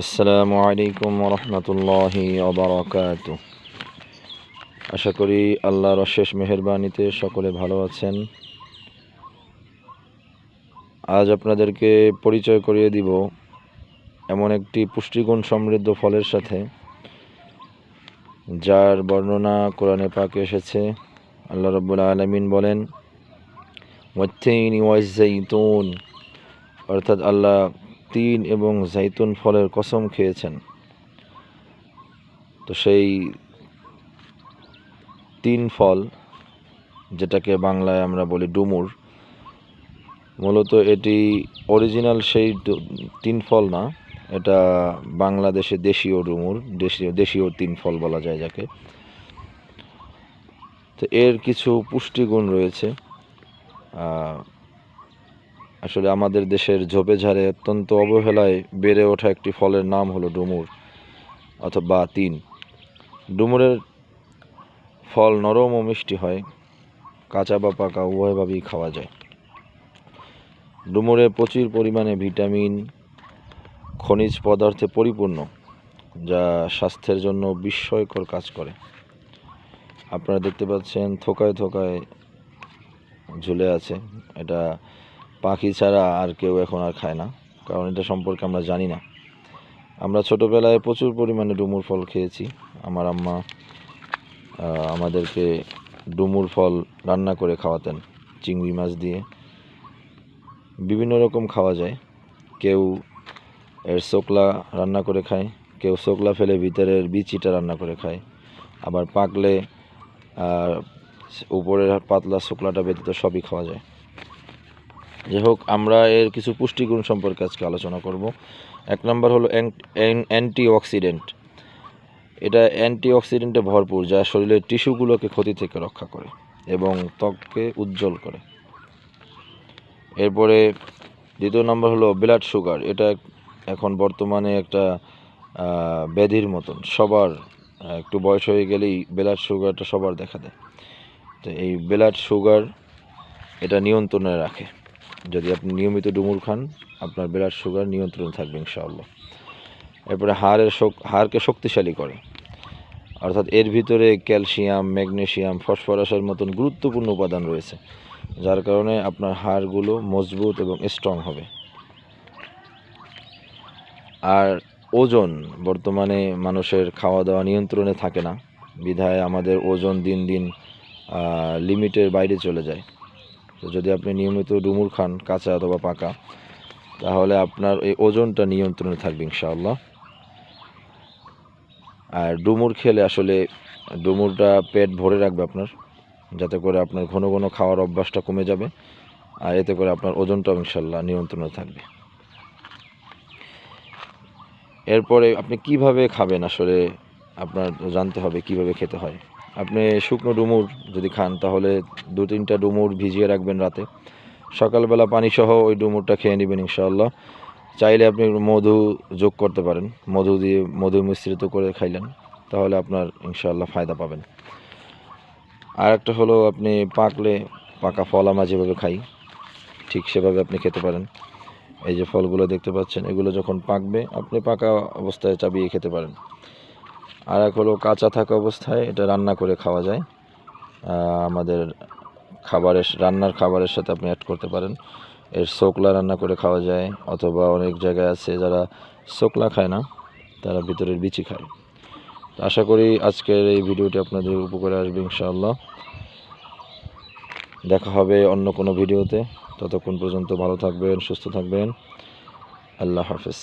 আসসালামু আলাইকুম রহমতুল্লাহি ওবারাকাতু। আশা করি আল্লাহর অশেষ মেহেরবানিতে সকলে ভালো আছেন। আজ আপনাদেরকে পরিচয় করিয়ে দিব এমন একটি পুষ্টিগুণ সমৃদ্ধ ফলের সাথে, যার বর্ণনা কোরআনে পাকে এসেছে। আল্লাহ রাব্বুল আলামিন বলেন, ওয়াত্তিনি ওয়াজ-যাইতুন, অর্থাৎ আল্লাহ তিন এবং জাইতুন ফলের কসম খেয়েছেন। তো সেই তিন ফল, যেটাকে বাংলায় আমরা বলি ডুমুর, মূলত এটি অরিজিনাল সেই তিন ফল না, এটা বাংলাদেশে দেশীয় ডুমুর, দেশীয় তিন ফল বলা যায় যাকে। তো এর কিছু পুষ্টিগুণ রয়েছে। আসলে আমাদের দেশের ঝোপেঝাড়ে অত্যন্ত অবহেলায় বেড়ে ওঠা একটি ফলের নাম হলো ডুমুর অথবা তিন। ডুমুরের ফল নরম ও মিষ্টি হয়, কাঁচা বা পাকা উভয়ভাবেই খাওয়া যায়। ডুমুরে প্রচুর পরিমাণে ভিটামিন, খনিজ পদার্থে পরিপূর্ণ, যা স্বাস্থ্যের জন্য বিস্ময়কর কাজ করে। আপনারা দেখতে পাচ্ছেন থোকায় থোকায় ঝুলে আছে। এটা পাখি ছাড়া আর কেউ এখন আর খায় না, কারণ এটা সম্পর্কে আমরা জানি না। আমরা ছোটোবেলায় প্রচুর পরিমাণে ডুমুর ফল খেয়েছি। আমার আম্মা আমাদেরকে ডুমুর ফল রান্না করে খাওয়াতেন চিংড়ি মাছ দিয়ে। বিভিন্ন রকম খাওয়া যায়। কেউ এর শোকলা রান্না করে খায়, কেউ শোকলা ফেলে ভিতরের বিচিটা রান্না করে খায়, আবার পাকলে উপরের পাতলা শোকলাটা ব্যতীত সবই খাওয়া যায়। যাই হোক, আমরা এর কিছু পুষ্টিগুণ সম্পর্কে আজকে আলোচনা করব। এক নম্বর হলো অ্যান্টিঅক্সিডেন্ট। এটা অ্যান্টিঅক্সিডেন্টে ভরপুর, যা শরীরের টিস্যুগুলোকে ক্ষতি থেকে রক্ষা করে এবং ত্বককে উজ্জ্বল করে। এরপরে দ্বিতীয় নম্বর হলো ব্লাড সুগার। এটা এখন বর্তমানে একটা ব্যাধির মতন, সবার একটু বয়স হয়ে গেলেই ব্লাড সুগারটা সবার দেখা দেয়। তো এই ব্লাড সুগার এটা নিয়ন্ত্রণে রাখে। যদি আপনি নিয়মিত ডুমুর খান, আপনার ব্লাড সুগার নিয়ন্ত্রণে থাকবে ইনশাআল্লাহ। এরপরে হাড়কে শক্তিশালী করে, অর্থাৎ এর ভিতরে ক্যালসিয়াম, ম্যাগনেসিয়াম, ফসফরাসের মতন গুরুত্বপূর্ণ উপাদান রয়েছে, যার কারণে আপনার হাড়গুলো মজবুত এবং স্ট্রং হবে। আর ওজন, বর্তমানে মানুষের খাওয়া দাওয়া নিয়ন্ত্রণে থাকে না, বিধায় আমাদের ওজন দিন দিন লিমিটের বাইরে চলে যায়। তো যদি আপনি নিয়মিত ডুমুর খান, কাঁচা অথবা পাকা, তাহলে আপনার এই ওজনটা নিয়ন্ত্রণে থাকবে ইনশাআল্লাহ। আর ডুমুর খেলে আসলে ডুমুরটা পেট ভরে রাখবে আপনার, যাতে করে আপনার ঘন ঘন খাওয়ার অভ্যাসটা কমে যাবে, আর এতে করে আপনার ওজনটাও ইনশাআল্লাহ নিয়ন্ত্রণে থাকবে। এরপরে আপনি কিভাবে খাবেন, আসলে আপনার জানতে হবে কিভাবে খেতে হয়। আপনি শুকনো ডুমুর যদি খান, তাহলে 2-3টা ডুমুর ভিজিয়ে রাখবেন রাতে, সকালবেলা পানিসহ ওই ডুমুরটা খেয়ে নেবেন ইনশাআল্লাহ। চাইলে আপনি মধু যোগ করতে পারেন, মধু মিশ্রিত করে খাইলেন, তাহলে আপনার ইনশাআল্লাহ ফায়দা পাবেন। আর একটা হলো, আপনি পাকা ফল আমরা যেভাবে খাই, ঠিক সেভাবে আপনি খেতে পারেন। এই যে ফলগুলো দেখতে পাচ্ছেন, এগুলো যখন পাকবে আপনি পাকা অবস্থায় চাবিয়ে খেতে পারেন। আর এক হলো কাঁচা থাকা অবস্থায় এটা রান্না করে খাওয়া যায়। আমাদের রান্নার খাবারের সাথে আপনি অ্যাড করতে পারেন। এর শোকলা রান্না করে খাওয়া যায়, অথবা অনেক জায়গায় আছে যারা শোকলা খায় না, তারা ভিতরের বিচি খায়। তো আশা করি আজকের এই ভিডিওটি আপনাদের উপকারে আসবে ইনশাআল্লাহ। দেখা হবে অন্য কোনো ভিডিওতে। ততক্ষণ পর্যন্ত ভালো থাকবেন, সুস্থ থাকবেন। আল্লাহ হাফেজ।